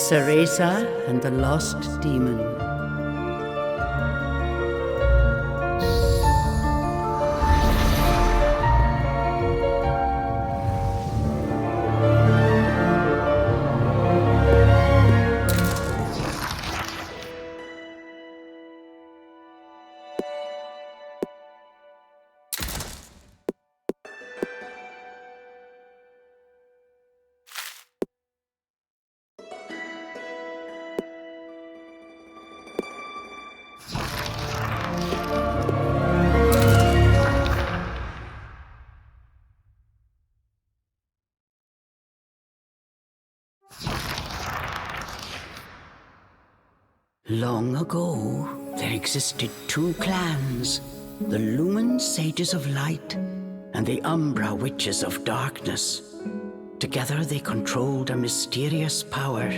Cereza and the Lost Demon. Long ago, there existed two clans, the Lumen Sages of Light and the Umbra Witches of Darkness. Together they controlled a mysterious power.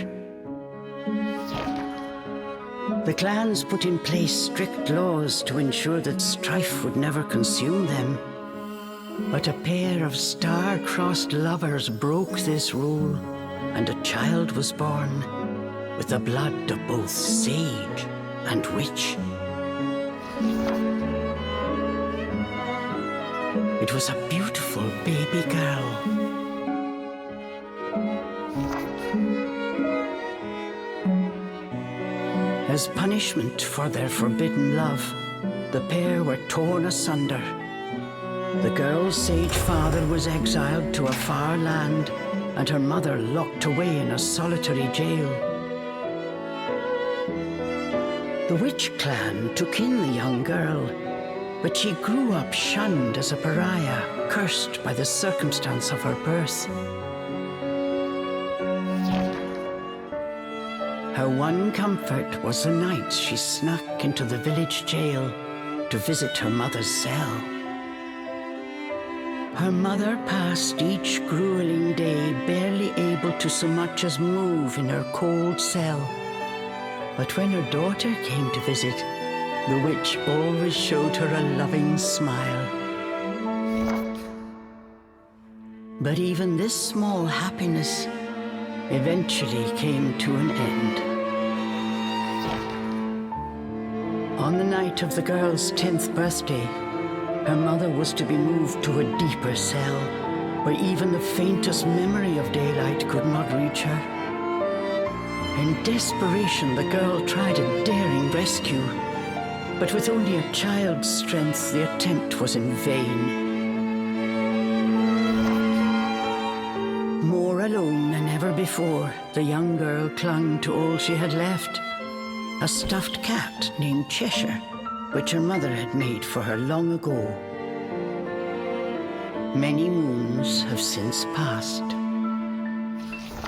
The clans put in place strict laws to ensure that strife would never consume them. But a pair of star-crossed lovers broke this rule, and a child was born, with the blood of both sage and witch. It was a beautiful baby girl. As punishment for their forbidden love, the pair were torn asunder. The girl's sage father was exiled to a far land, and her mother locked away in a solitary jail. The witch clan took in the young girl, but she grew up shunned as a pariah, cursed by the circumstance of her birth. Her one comfort was the nights she snuck into the village jail to visit her mother's cell. Her mother passed each grueling day barely able to so much as move in her cold cell. But when her daughter came to visit, the witch always showed her a loving smile. But even this small happiness eventually came to an end. On the night of the girl's 10th birthday, her mother was to be moved to a deeper cell, where even the faintest memory of daylight could not reach her. In desperation, the girl tried a daring rescue, but with only a child's strength, the attempt was in vain. More alone than ever before, the young girl clung to all she had left, a stuffed cat named Cheshire, which her mother had made for her long ago. Many moons have since passed.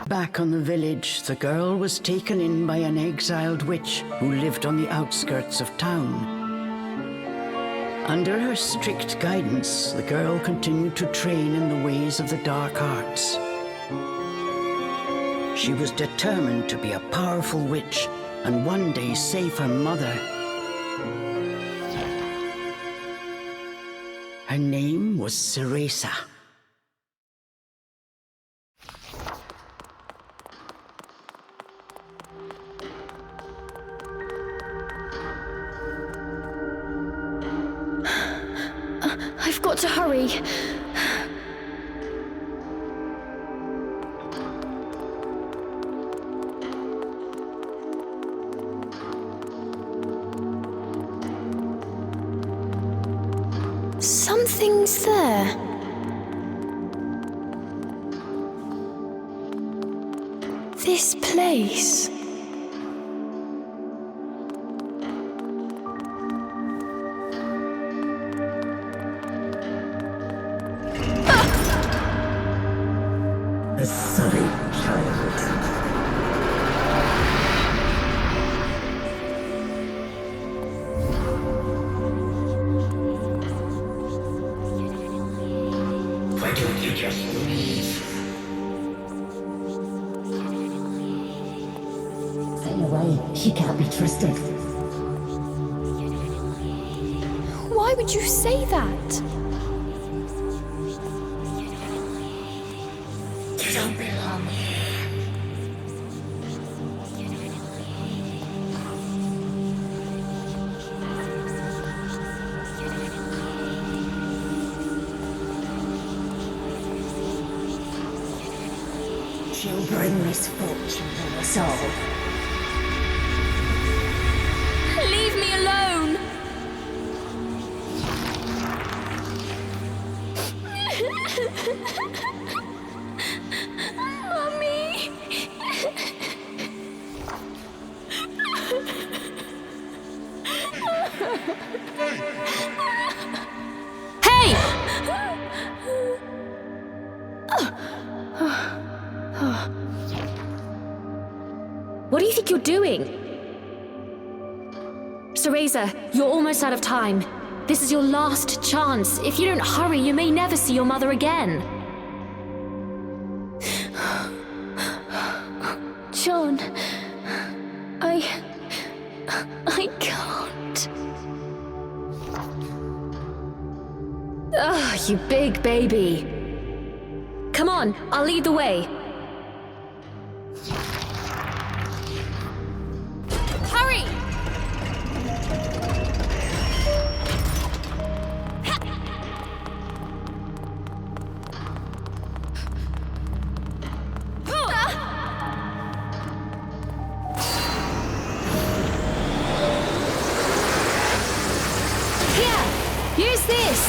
Back on the village, the girl was taken in by an exiled witch who lived on the outskirts of town. Under her strict guidance, the girl continued to train in the ways of the dark arts. She was determined to be a powerful witch and one day save her mother. Her name was Cereza. I've got to hurry. Something's there. This place. A sorry child. Why don't you just leave? Stay away. She can't be trusted. Why would you say that? You don't belong here. She'll bring misfortune to us all. Leave me alone! Mummy! Hey! What do you think you're doing? Cereza, you're almost out of time. This is your last chance. If you don't hurry, you may never see your mother again. John, I can't. Ugh, you big baby. Come on, I'll lead the way. Hurry! Use this!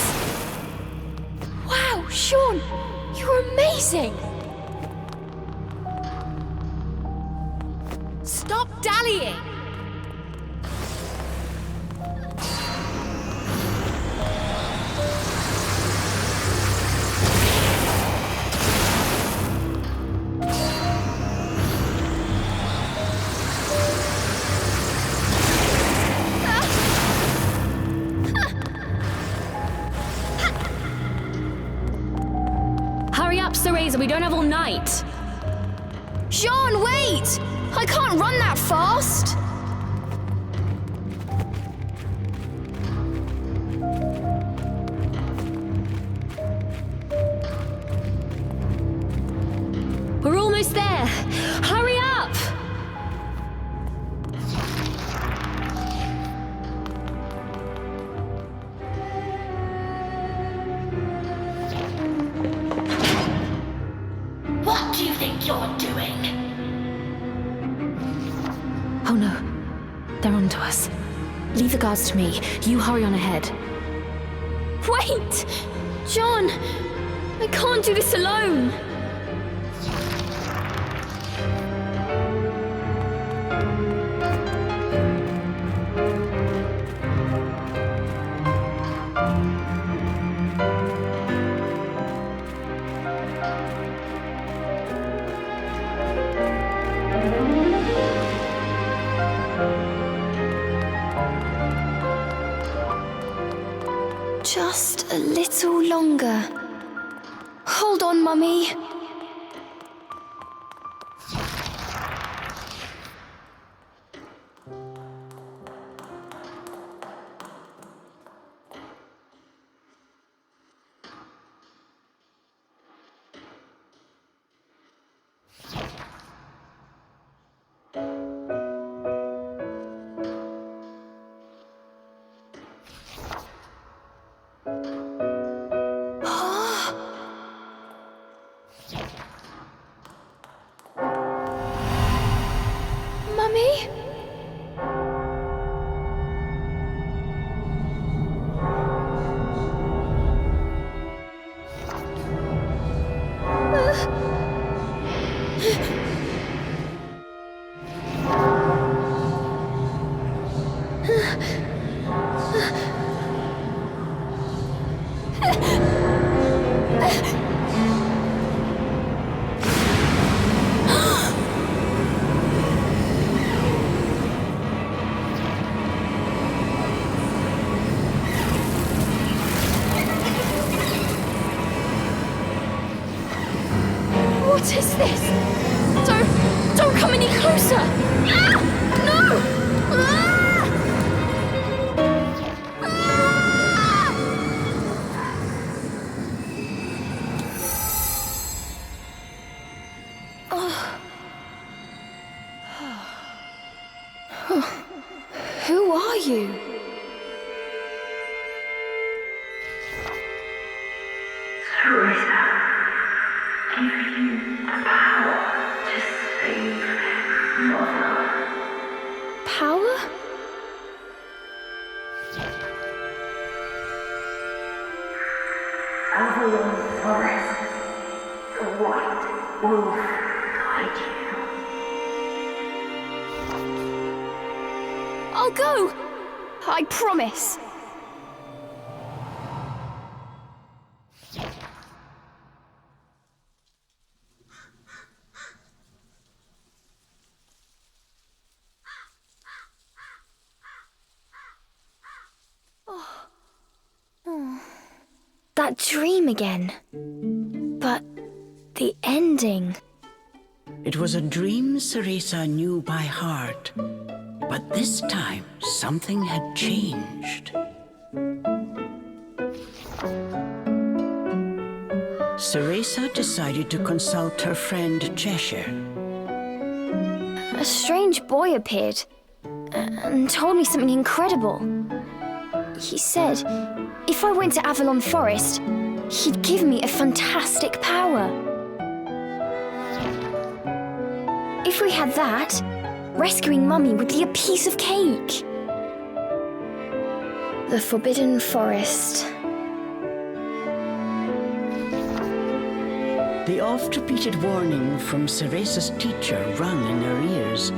Wow, Sean! You're amazing! Stop dallying! Hurry up, Cereza, we don't have all night. Jean, wait! I can't run that fast! We're almost there. Hurry up! What do you think you're doing? Oh no, they're onto us. Leave the guards to me. You hurry on ahead. Wait! John! I can't do this alone! Just a little longer. Hold on, Mummy. Mummy? What is this? Don't come any closer! Ah! No! Ah! Ah! Oh. Who are you? Cereza, give you the power. Avalon Forest. The White Wolf guide you. I'll go! I promise! That dream again. But the ending. It was a dream Ceresa knew by heart, but this time something had changed. Ceresa decided to consult her friend Cheshire. A strange boy appeared and told me something incredible. He said if I went to Avalon Forest, he'd give me a fantastic power. If we had that, rescuing Mummy would be a piece of cake. The Forbidden Forest. The oft-repeated warning from Ceresa's teacher rung in her ears.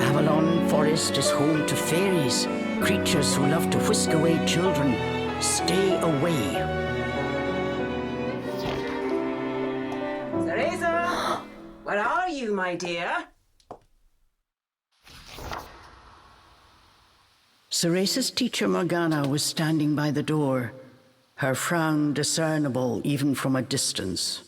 Avalon Forest is home to fairies, creatures who love to whisk away children. Stay away. Ceresa! Where are you, my dear? Ceresa's teacher Morgana was standing by the door, her frown discernible even from a distance.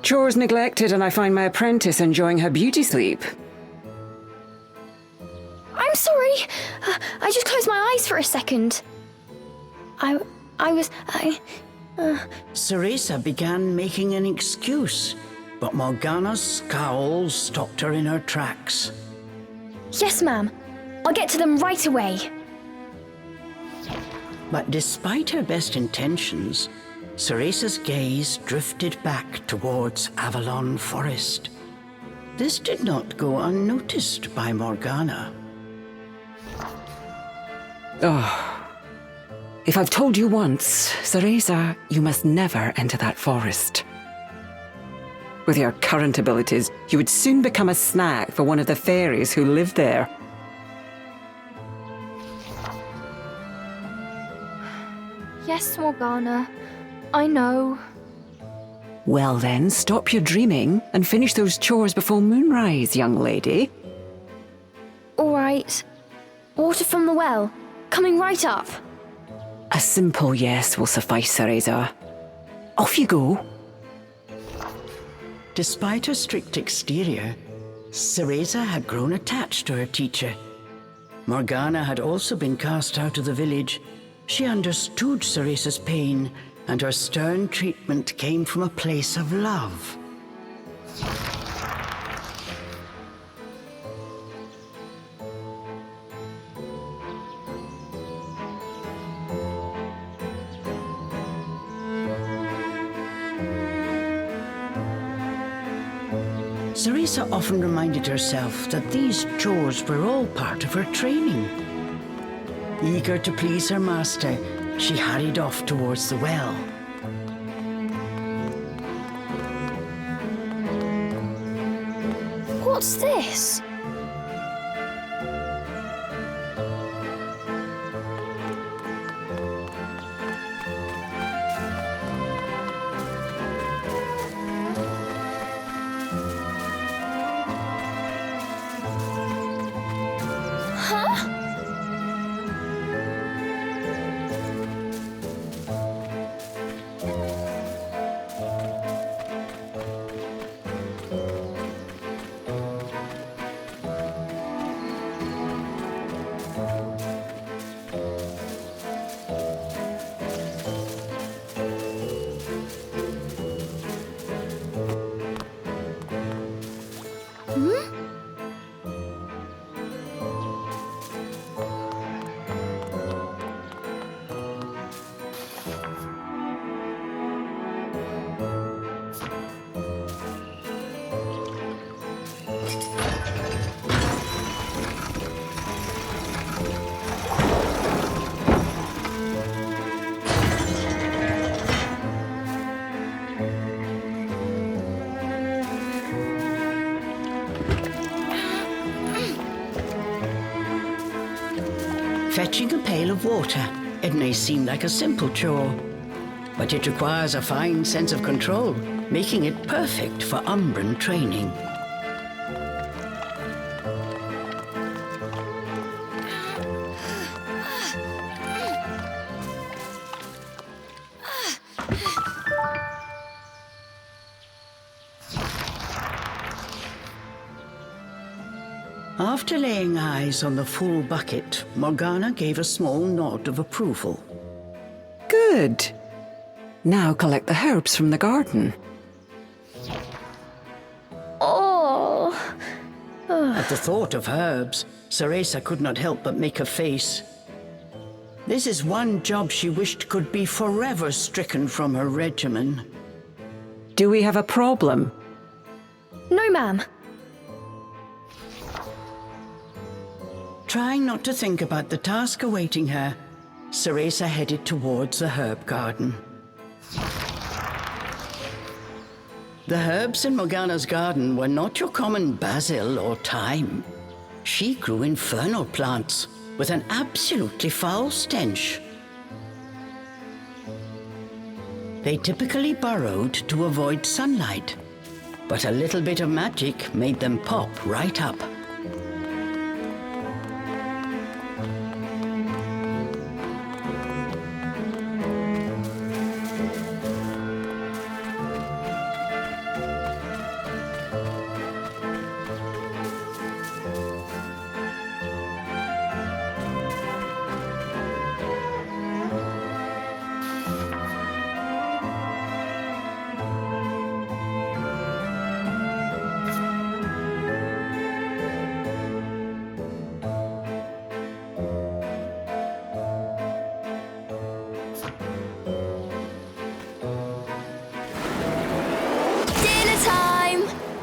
Chores neglected, and I find my apprentice enjoying her beauty sleep. I'm sorry. I just closed my eyes for a second. Ceresa began making an excuse, but Morgana's scowl stopped her in her tracks. Yes, ma'am. I'll get to them right away. But despite her best intentions, Ceresa's gaze drifted back towards Avalon Forest. This did not go unnoticed by Morgana. Oh. If I've told you once, Ceresa, you must never enter that forest. With your current abilities, you would soon become a snack for one of the fairies who live there. Yes, Morgana. I know. Well then, stop your dreaming and finish those chores before moonrise, young lady. All right. Water from the well. Coming right up. A simple yes will suffice, Ceresa. Off you go. Despite her strict exterior, Cereza had grown attached to her teacher. Morgana had also been cast out of the village. She understood Ceresa's pain, and her stern treatment came from a place of love. Cereza often reminded herself that these chores were all part of her training. Eager to please her master, she hurried off towards the well. What's this? Fetching a pail of water. It may seem like a simple chore, but it requires a fine sense of control, making it perfect for Umbran training. After laying eyes on the full bucket, Morgana gave a small nod of approval. Good. Now collect the herbs from the garden. Oh. At the thought of herbs, Cereza could not help but make a face. This is one job she wished could be forever stricken from her regimen. Do we have a problem? No, ma'am. Trying not to think about the task awaiting her, Cereza headed towards the herb garden. The herbs in Morgana's garden were not your common basil or thyme. She grew infernal plants with an absolutely foul stench. They typically burrowed to avoid sunlight, but a little bit of magic made them pop right up.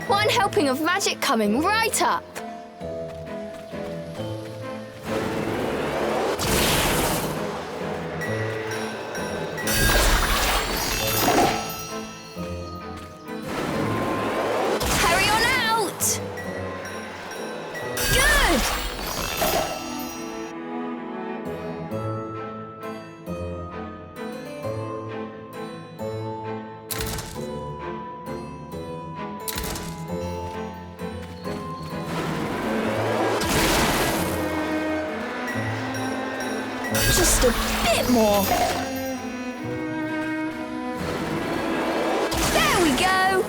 One helping of magic coming right up. Hurry on out! Good! Just a bit more. There we go.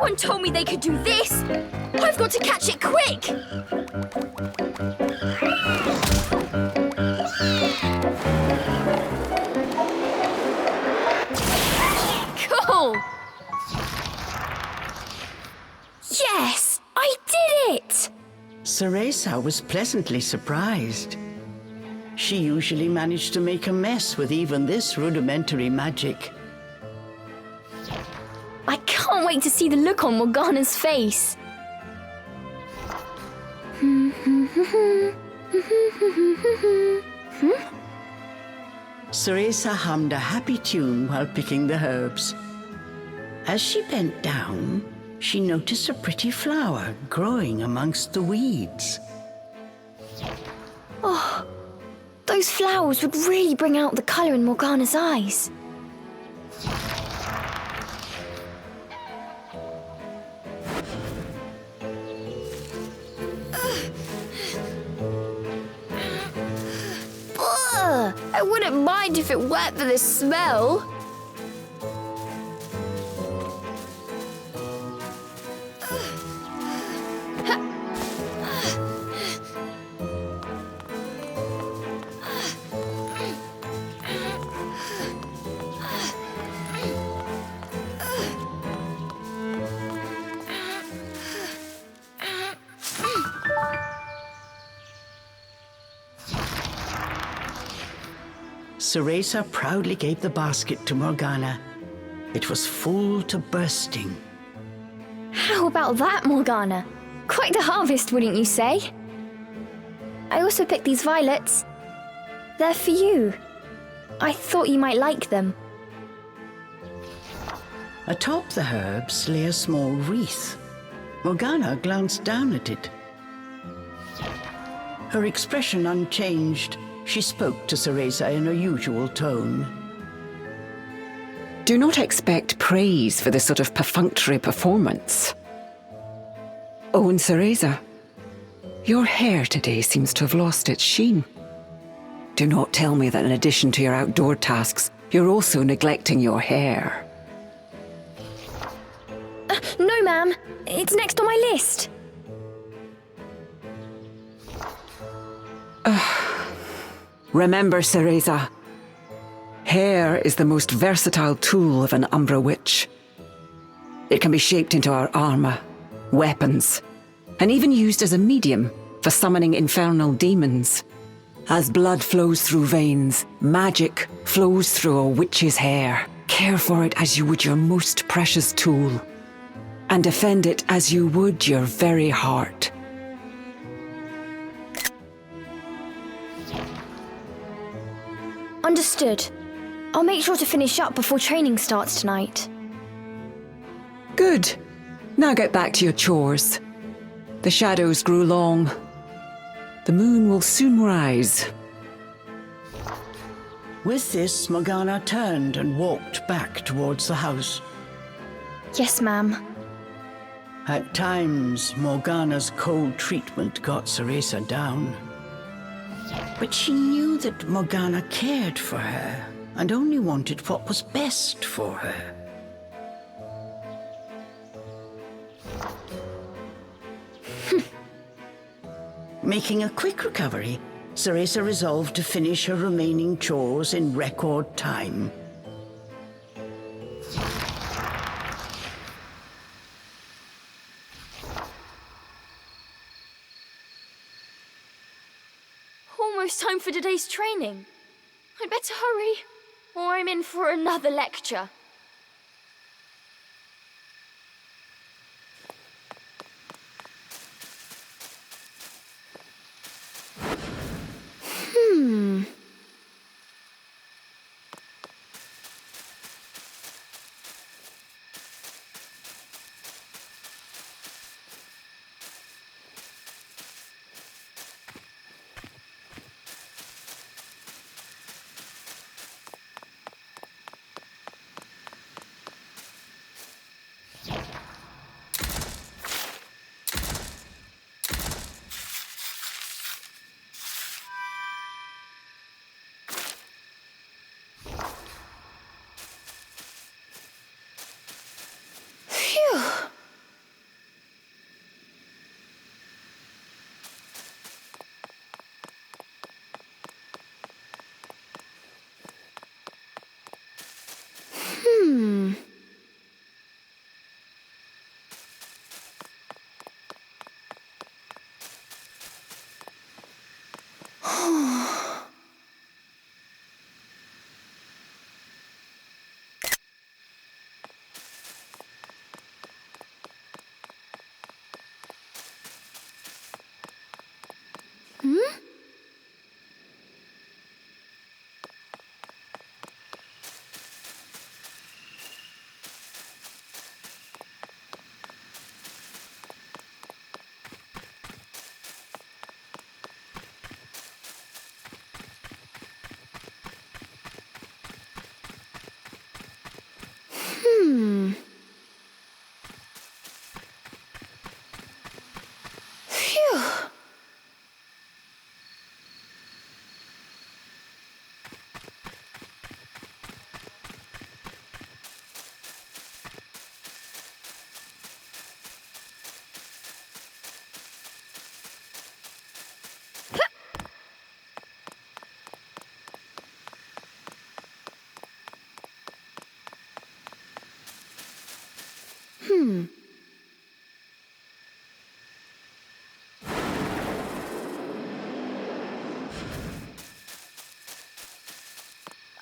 one told me they could do this. I've got to catch it quick. Cool. Yes, I did it. Cereza was pleasantly surprised. She usually managed to make a mess with even this rudimentary magic. I can't wait to see the look on Morgana's face. Cereza hummed a happy tune while picking the herbs. As she bent down, she noticed a pretty flower growing amongst the weeds. Those flowers would really bring out the colour in Morgana's eyes. Ugh, I wouldn't mind if it weren't for the smell. Cereza proudly gave the basket to Morgana. It was full to bursting. How about that, Morgana? Quite the harvest, wouldn't you say? I also picked these violets. They're for you. I thought you might like them. Atop the herbs lay a small wreath. Morgana glanced down at it. Her expression unchanged, she spoke to Cereza in her usual tone. Do not expect praise for this sort of perfunctory performance. Oh, and Cereza, your hair today seems to have lost its sheen. Do not tell me that in addition to your outdoor tasks, you're also neglecting your hair. No, ma'am. It's next on my list. Remember, Cereza, hair is the most versatile tool of an Umbra witch. It can be shaped into our armor, weapons, and even used as a medium for summoning infernal demons. As blood flows through veins, magic flows through a witch's hair. Care for it as you would your most precious tool, and defend it as you would your very heart. Understood. I'll make sure to finish up before training starts tonight. Good. Now get back to your chores. The shadows grew long. The moon will soon rise. With this, Morgana turned and walked back towards the house. Yes, ma'am. At times, Morgana's cold treatment got Cereza down. But she knew that Morgana cared for her and only wanted what was best for her. Making a quick recovery, Cereza resolved to finish her remaining chores in record time. Almost time for today's training. I'd better hurry, or I'm in for another lecture.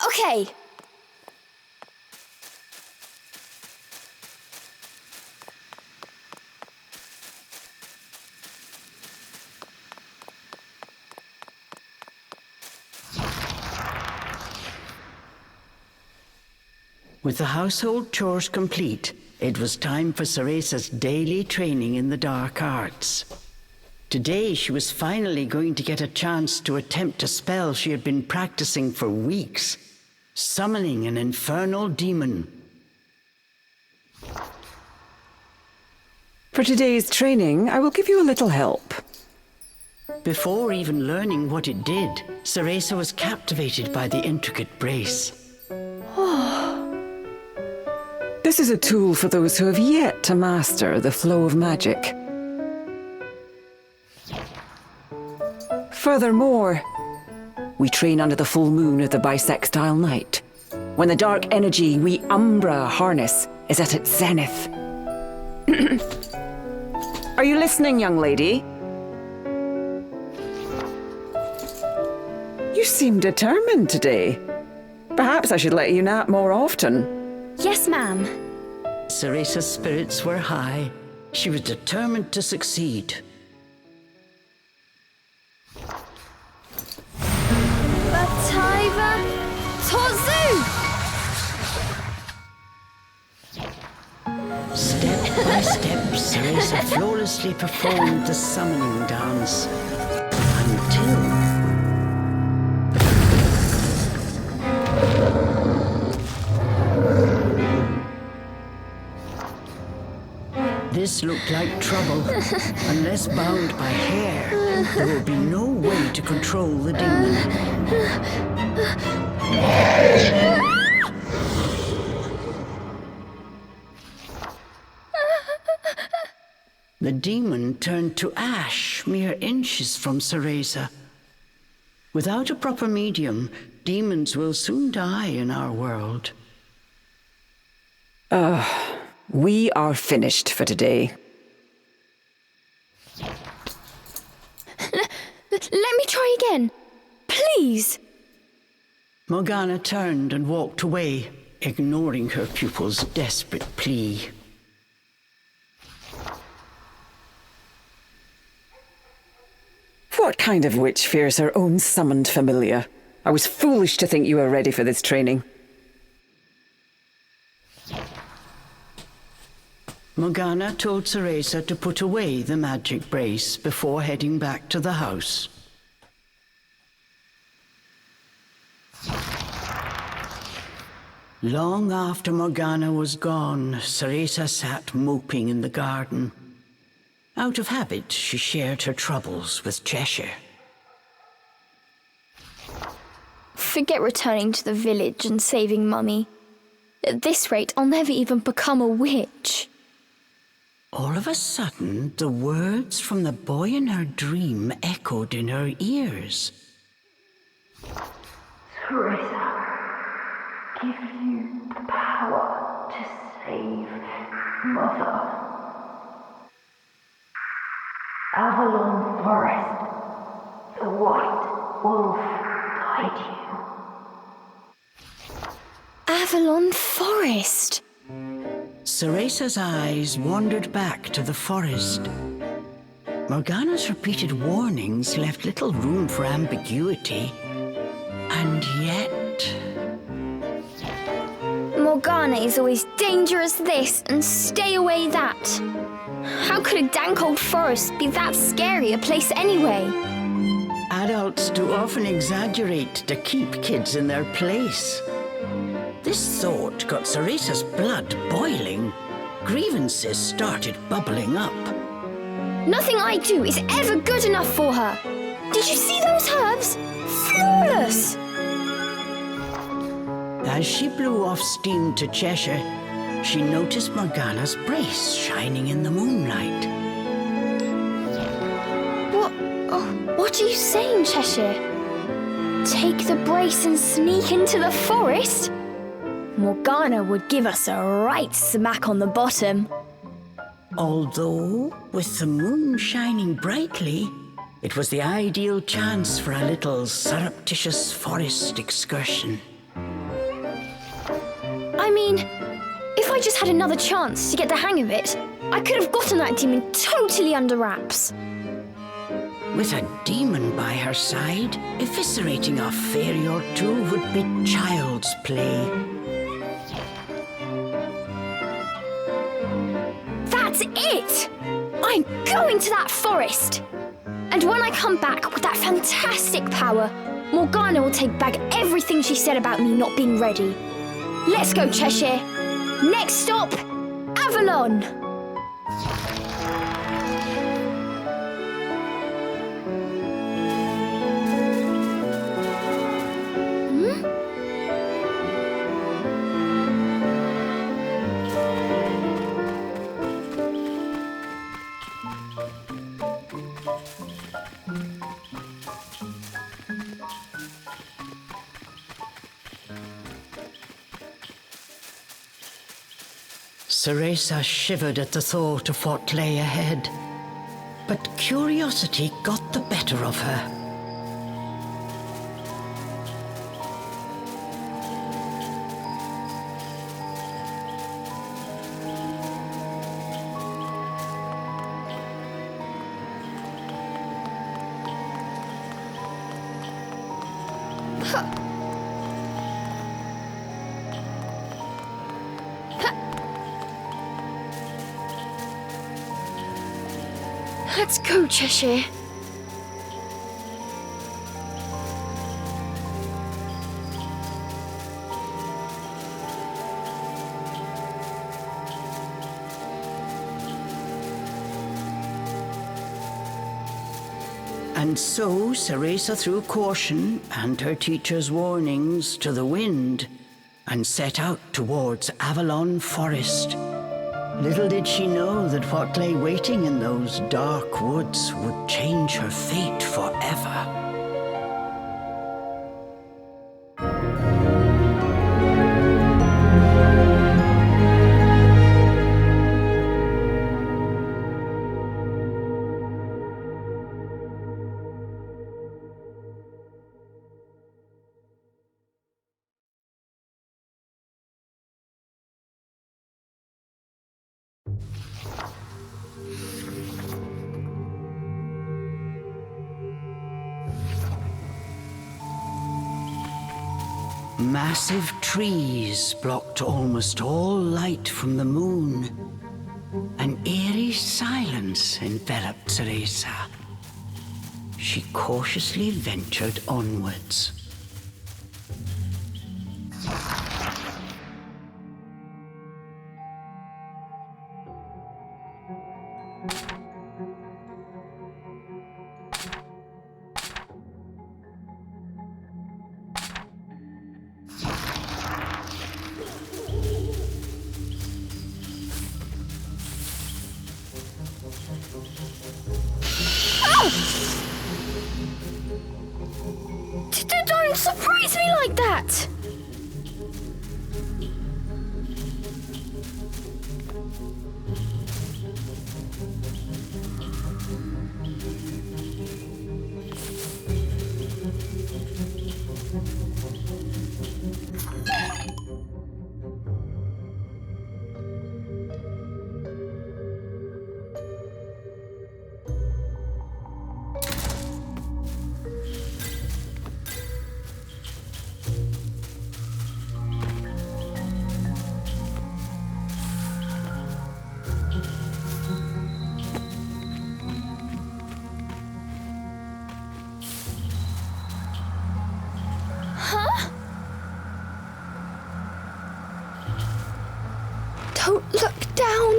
Okay. With the household chores complete, it was time for Ceresa's daily training in the dark arts. Today, she was finally going to get a chance to attempt a spell she had been practicing for weeks, summoning an infernal demon. For today's training, I will give you a little help. Before even learning what it did, Ceresa was captivated by the intricate brace. This is a tool for those who have yet to master the flow of magic. Furthermore, we train under the full moon of the bisextile night, when the dark energy we Umbra harness is at its zenith. Are you listening, young lady? You seem determined today. Perhaps I should let you nap more often. Yes, ma'am. Ceresa's spirits were high. She was determined to succeed. Bataiva Tozu! Step by step, Ceresa flawlessly performed the summoning dance. Until... This looked like trouble. Unless bound by hair, there would be no way to control the demon. The demon turned to ash mere inches from Ceresa. Without a proper medium, demons will soon die in our world. We are finished for today. Let me try again. Please. Morgana turned and walked away, ignoring her pupil's desperate plea. What kind of witch fears her own summoned familiar? I was foolish to think you were ready for this training. Morgana told Ceresa to put away the magic brace before heading back to the house. Long after Morgana was gone, Ceresa sat moping in the garden. Out of habit, she shared her troubles with Cheshire. Forget returning to the village and saving Mummy. At this rate, I'll never even become a witch. All of a sudden, the words from the boy in her dream echoed in her ears. Ceresa, give you the power to save Mother. Avalon Forest, the White Wolf guide you. Avalon Forest. Ceresa's eyes wandered back to the forest. Morgana's repeated warnings left little room for ambiguity. And yet... Morgana is always dangerous this and stay away that. How could a dank old forest be that scary a place anyway? Adults do often exaggerate to keep kids in their place. This thought got Ceresa's blood boiling. Grievances started bubbling up. Nothing I do is ever good enough for her. Did you see those herbs? Flawless! As she blew off steam to Cheshire, she noticed Morgana's brace shining in the moonlight. What are you saying, Cheshire? Take the brace and sneak into the forest? Morgana would give us a right smack on the bottom. Although, with the moon shining brightly, it was the ideal chance for a little surreptitious forest excursion. I mean, if I just had another chance to get the hang of it, I could have gotten that demon totally under wraps. With a demon by her side, eviscerating a fairy or two would be child's play. That's it! I'm going to that forest! And when I come back with that fantastic power, Morgana will take back everything she said about me not being ready. Let's go, Cheshire! Next stop, Avalon! Ceresa shivered at the thought of what lay ahead, but curiosity got the better of her. Let's go, Cheshire. And so Ceresa threw caution and her teacher's warnings to the wind and set out towards Avalon Forest. Little did she know that what lay waiting in those dark woods would change her fate forever. Massive trees blocked almost all light from the moon. An eerie silence enveloped Ceresa. She cautiously ventured onwards. Don't surprise me like that! Don't look down.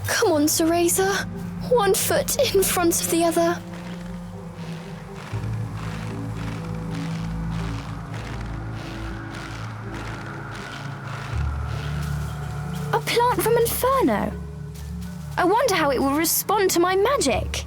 Come on, Ceresa. One foot in front of the other. A plant from Inferno. I wonder how it will respond to my magic.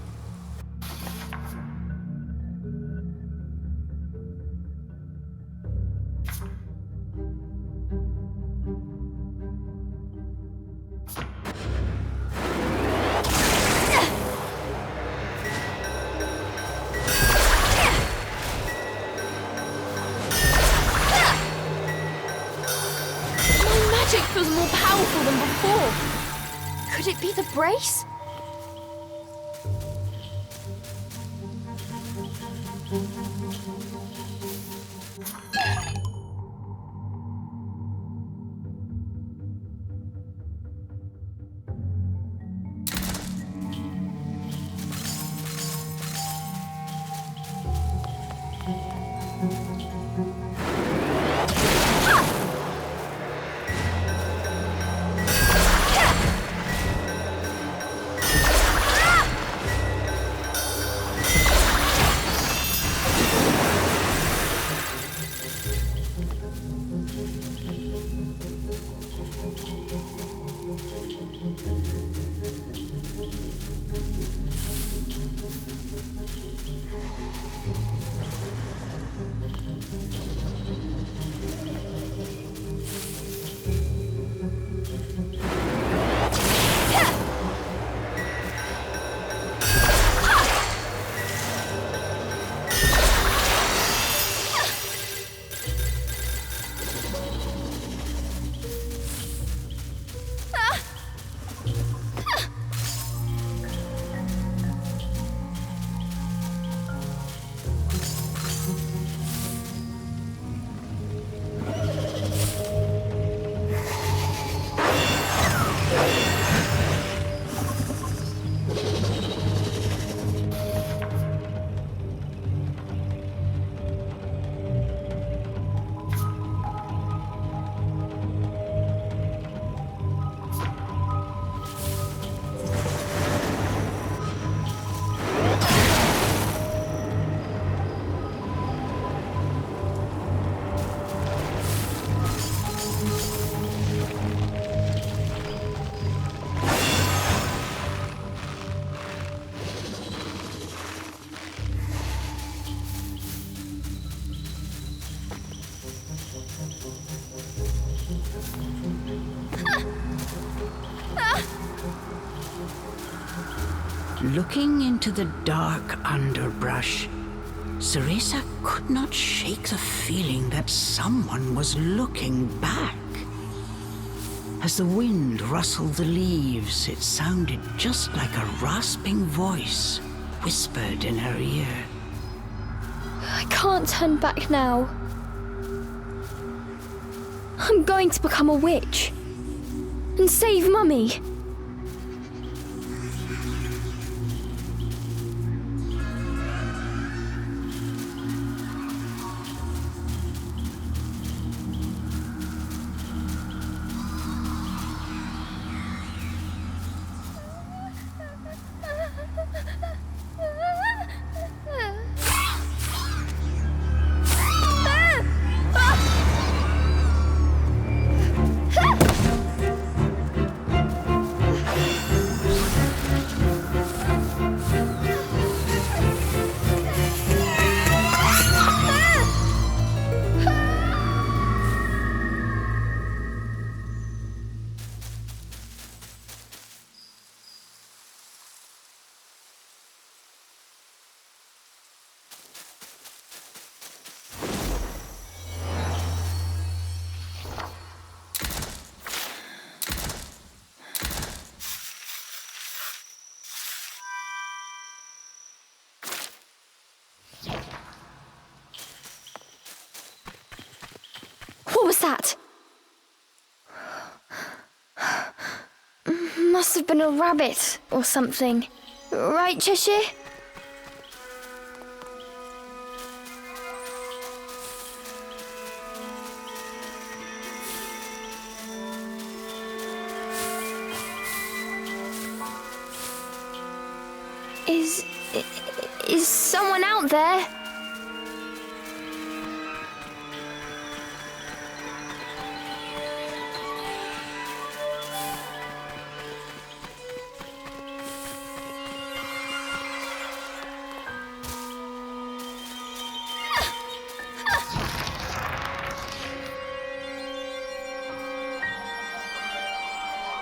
Could it be the brace? Looking into the dark underbrush, Ceresa could not shake the feeling that someone was looking back. As the wind rustled the leaves, it sounded just like a rasping voice whispered in her ear. I can't turn back now. I'm going to become a witch and save Mummy. What was that? Must have been a rabbit or something. Right, Cheshire? Is someone out there?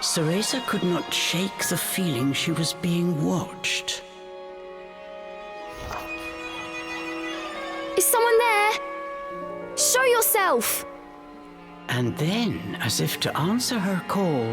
Ceresa could not shake the feeling she was being watched. Is someone there? Show yourself! And then, as if to answer her call,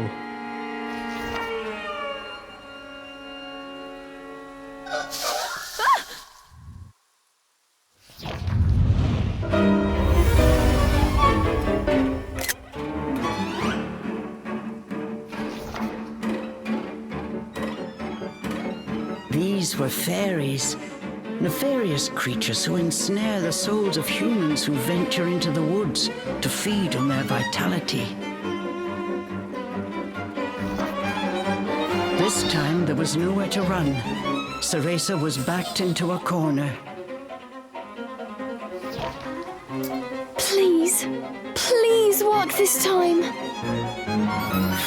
These were fairies, nefarious creatures who ensnare the souls of humans who venture into the woods to feed on their vitality. This time there was nowhere to run. Cereza was backed into a corner. Please, please work this time.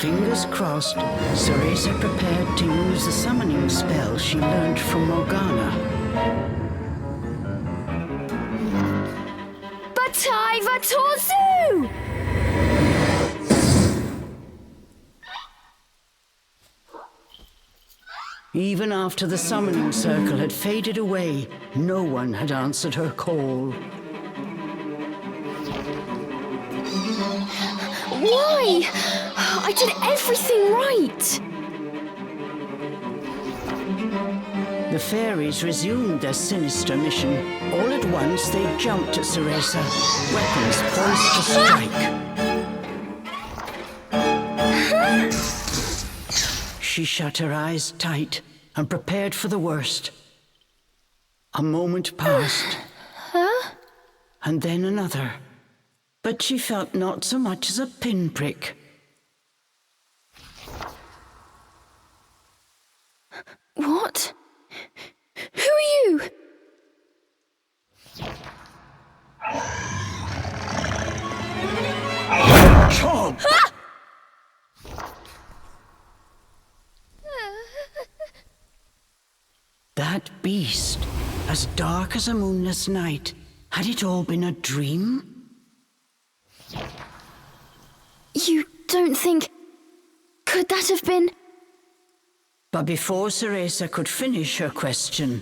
Fingers crossed, Cereza prepared to use the summoning spell she learned from Morgana. Batai Vatozu! Even after the summoning circle had faded away, no one had answered her call. Why? I did everything right. The fairies resumed their sinister mission. All at once, they jumped at Cereza, weapons poised to strike. She shut her eyes tight and prepared for the worst. A moment passed, and then another. But she felt not so much as a pinprick. What? Who are you? Chomp! That beast, as dark as a moonless night, had it all been a dream? You don't think... Could that have been... But before Cereza could finish her question...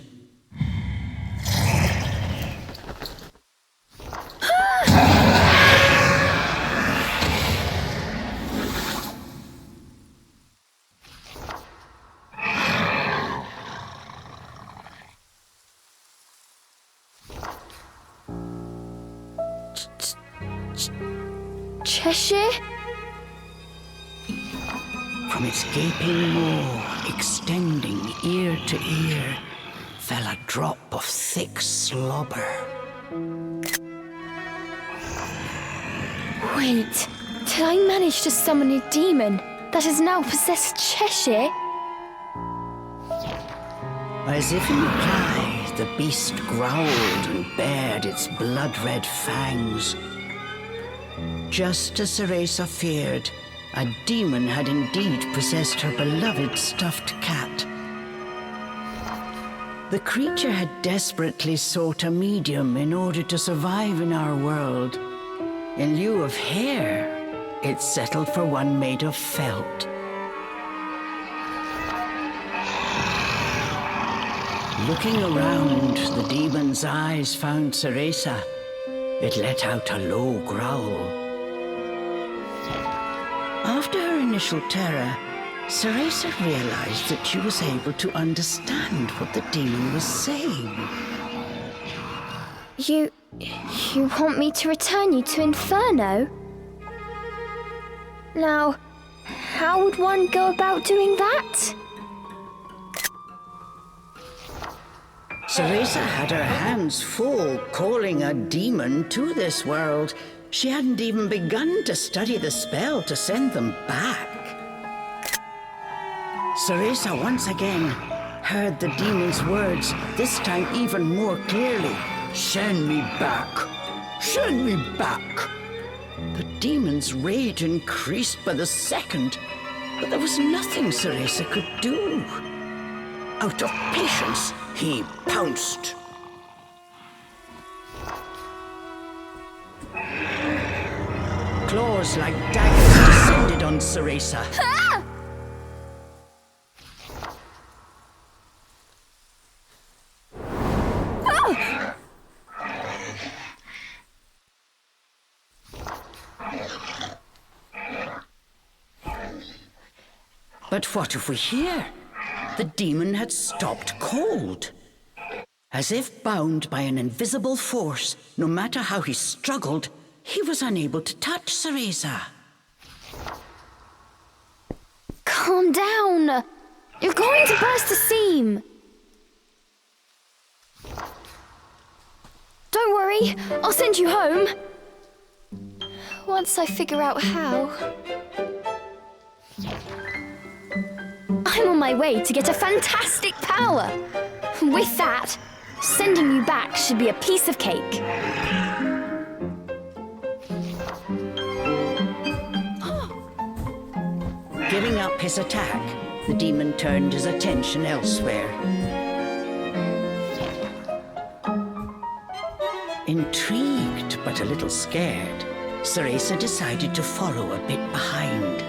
Cheshire? From its gaping maw, extending ear to ear, fell a drop of thick slobber. Wait, did I manage to summon a demon that has now possessed Cheshire? As if in reply, the beast growled and bared its blood-red fangs. Just as Cereza feared, a demon had indeed possessed her beloved stuffed cat. The creature had desperately sought a medium in order to survive in our world. In lieu of hair, it settled for one made of felt. Looking around, the demon's eyes found Cereza. It let out a low growl. After her initial terror, Cereza realized that she was able to understand what the demon was saying. You want me to return you to Inferno? Now, how would one go about doing that? Cereza had her hands full calling a demon to this world. She hadn't even begun to study the spell to send them back. Cereza once again heard the demon's words, this time even more clearly. Send me back! Send me back! The demon's rage increased by the second, but there was nothing Cereza could do. Out of patience, he pounced. Claws like daggers descended on Cereza. But what if we hear? the demon had stopped cold. As if bound by an invisible force, no matter how he struggled, he was unable to touch Cereza. Calm down. You're going to burst the seam. Don't worry, I'll send you home. Once I figure out how. I'm on my way to get a fantastic power. With that, sending you back should be a piece of cake. Giving up his attack, the demon turned his attention elsewhere. Intrigued but a little scared, Cereza decided to follow a bit behind.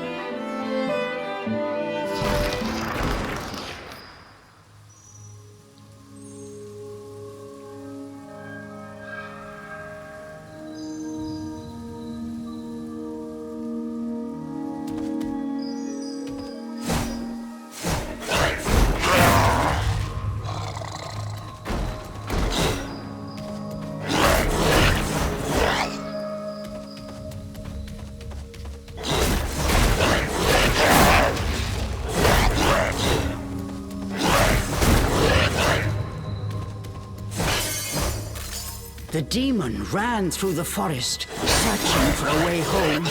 The demon ran through the forest, searching for a way home.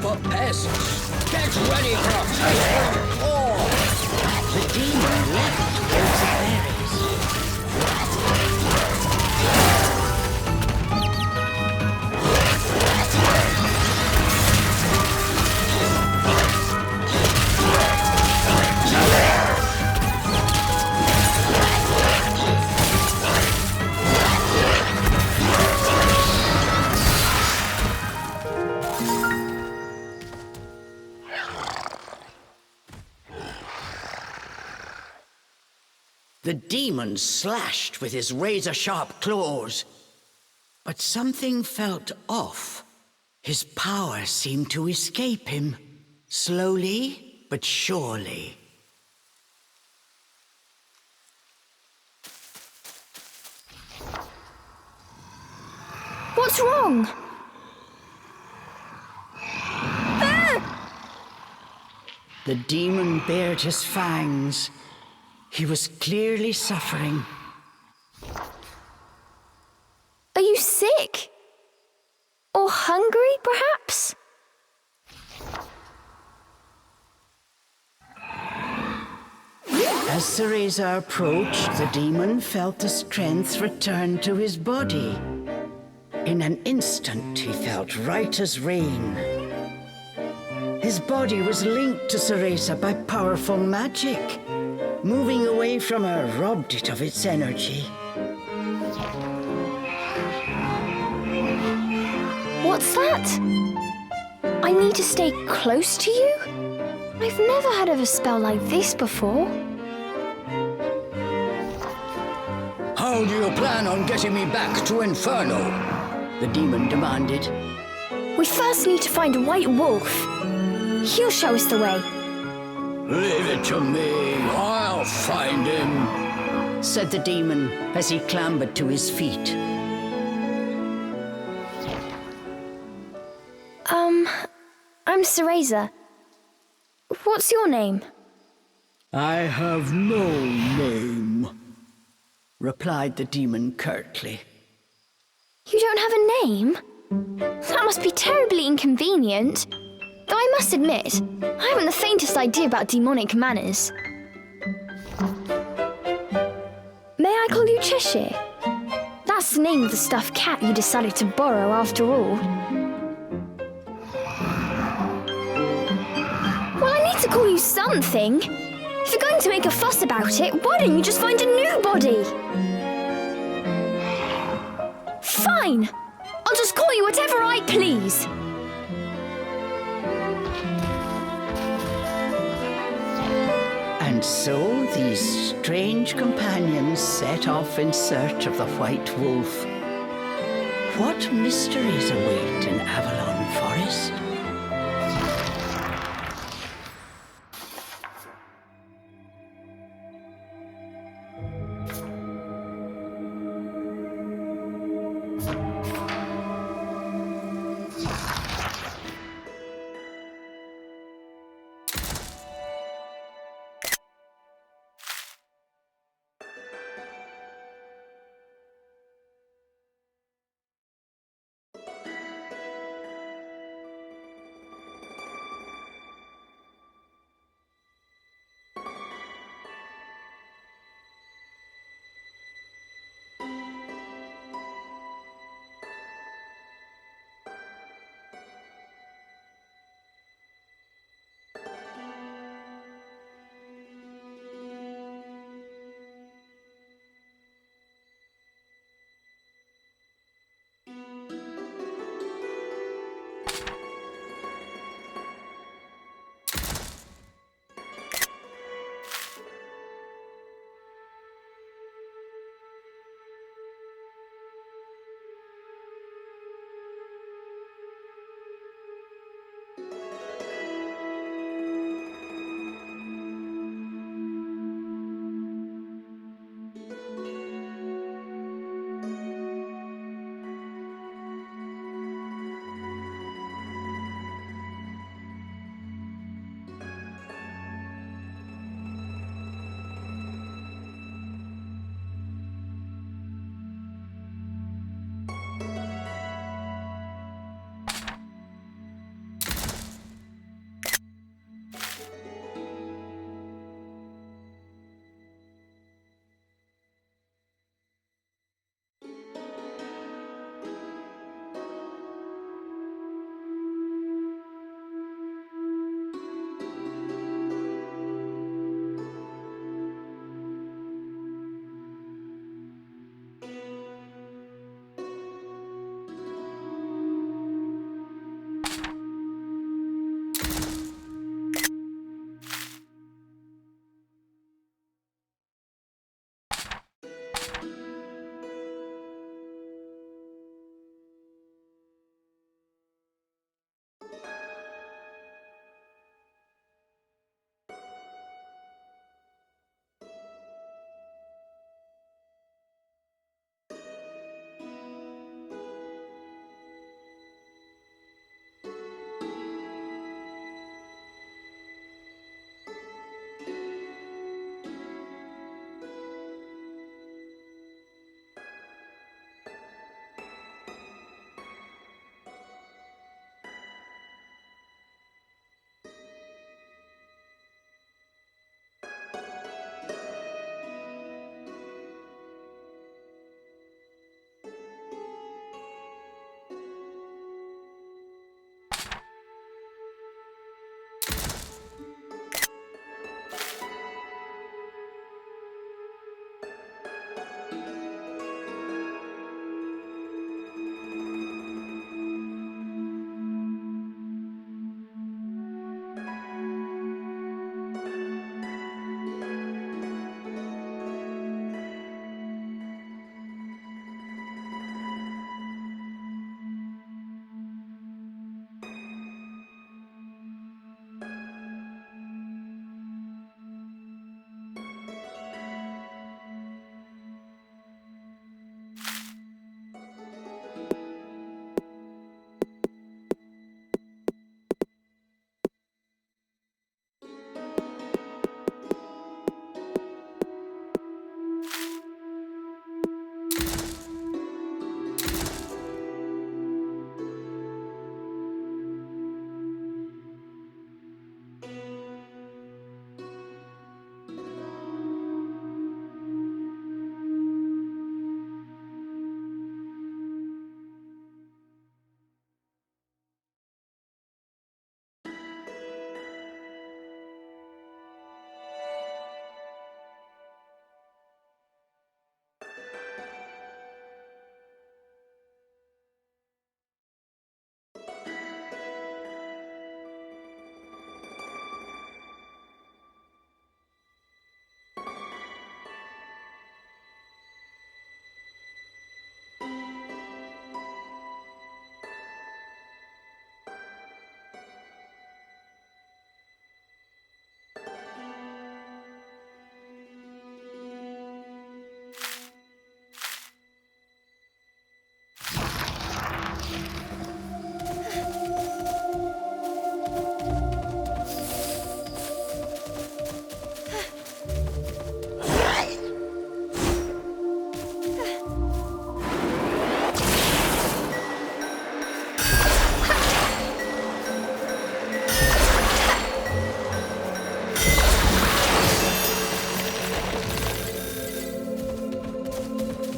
For pests. Get ready for a festival war. The demon left towards the berries. The demon slashed with his razor-sharp claws. But something felt off. His power seemed to escape him, slowly but surely. What's wrong? The demon bared his fangs. He was clearly suffering. Are you sick? Or hungry, perhaps? As Cereza approached, the demon felt the strength return to his body. In an instant, he felt right as rain. His body was linked to Cereza by powerful magic. Moving away from her robbed it of its energy. What's that? I need to stay close to you? I've never heard of a spell like this before. How do you plan on getting me back to Inferno? The demon demanded. We first need to find a white wolf. He'll show us the way. Leave it to me. I'll find him, said the demon as he clambered to his feet. I'm Cereza. What's your name? I have no name, replied the demon curtly. You don't have a name? That must be terribly inconvenient. Though I must admit, I haven't the faintest idea about demonic manners. May I call you Cheshire? That's the name of the stuffed cat you decided to borrow after all. Well, I need to call you something. If you're going to make a fuss about it, why don't you just find a new body? Fine! I'll just call you whatever I please. And so these strange companions set off in search of the White Wolf. What mysteries await in Avalon Forest?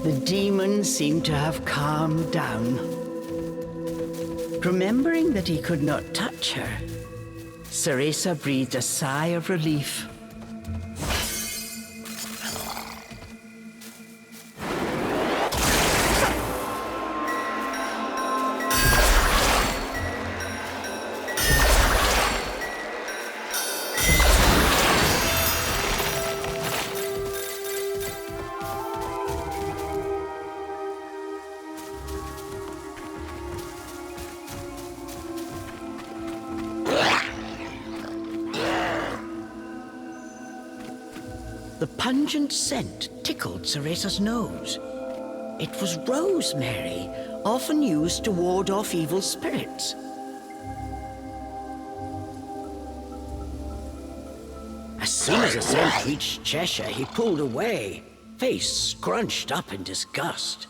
The demon seemed to have calmed down. Remembering that he could not touch her, Ceresa breathed a sigh of relief. The pungent scent tickled Ceresa's nose. It was rosemary, often used to ward off evil spirits. As soon as the scent reached Cheshire, he pulled away, face scrunched up in disgust.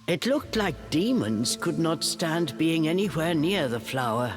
It looked like demons could not stand being anywhere near the flower.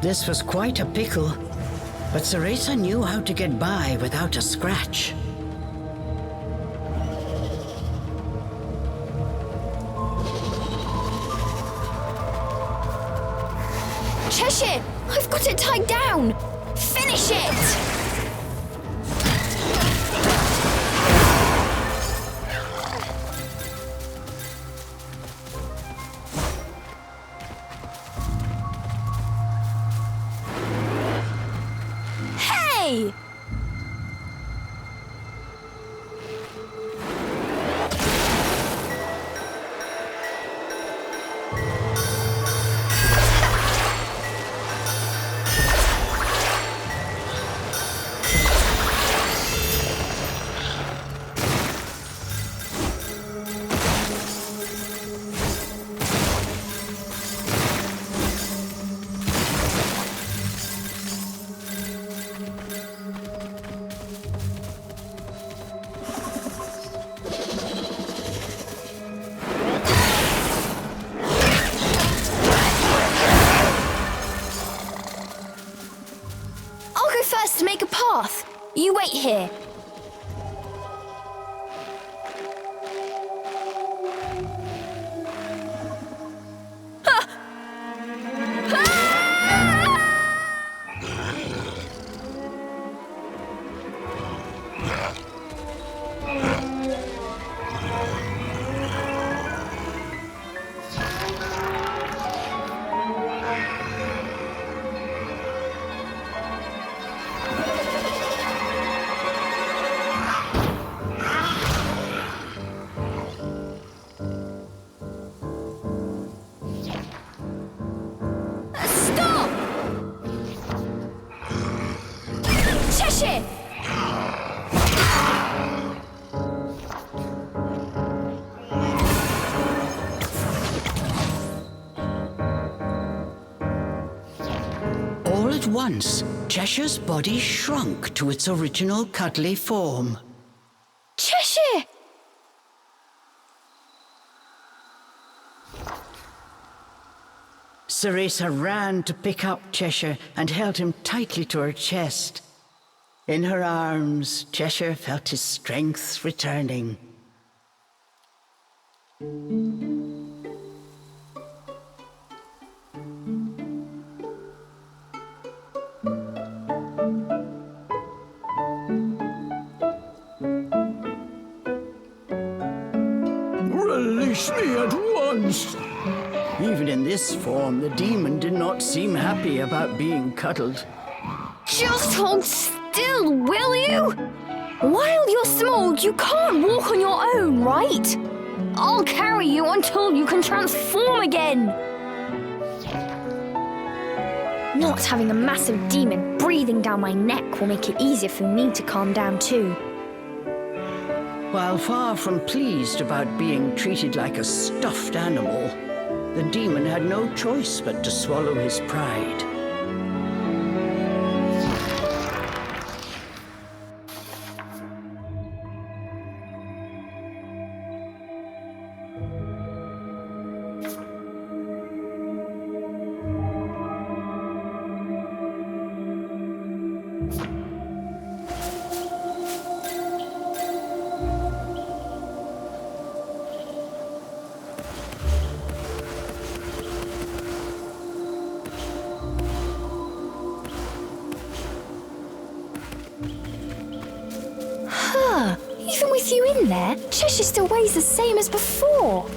This was quite a pickle, but Ceresa knew how to get by without a scratch. Cheshire! I've got it tied down! Finish it! Hey! To make a path. You wait here. Cheshire! All at once, Cheshire's body shrunk to its original cuddly form. Cheshire! Ceresa ran to pick up Cheshire and held him tightly to her chest. In her arms, Cheshire felt his strength returning. Release me at once! Even in this form, the demon did not seem happy about being cuddled. Just hold still, will you? While you're small, you can't walk on your own, right? I'll carry you until you can transform again. Not having a massive demon breathing down my neck will make it easier for me to calm down too. While far from pleased about being treated like a stuffed animal, the demon had no choice but to swallow his pride. Even with you in there, Cheshire still weighs the same as before.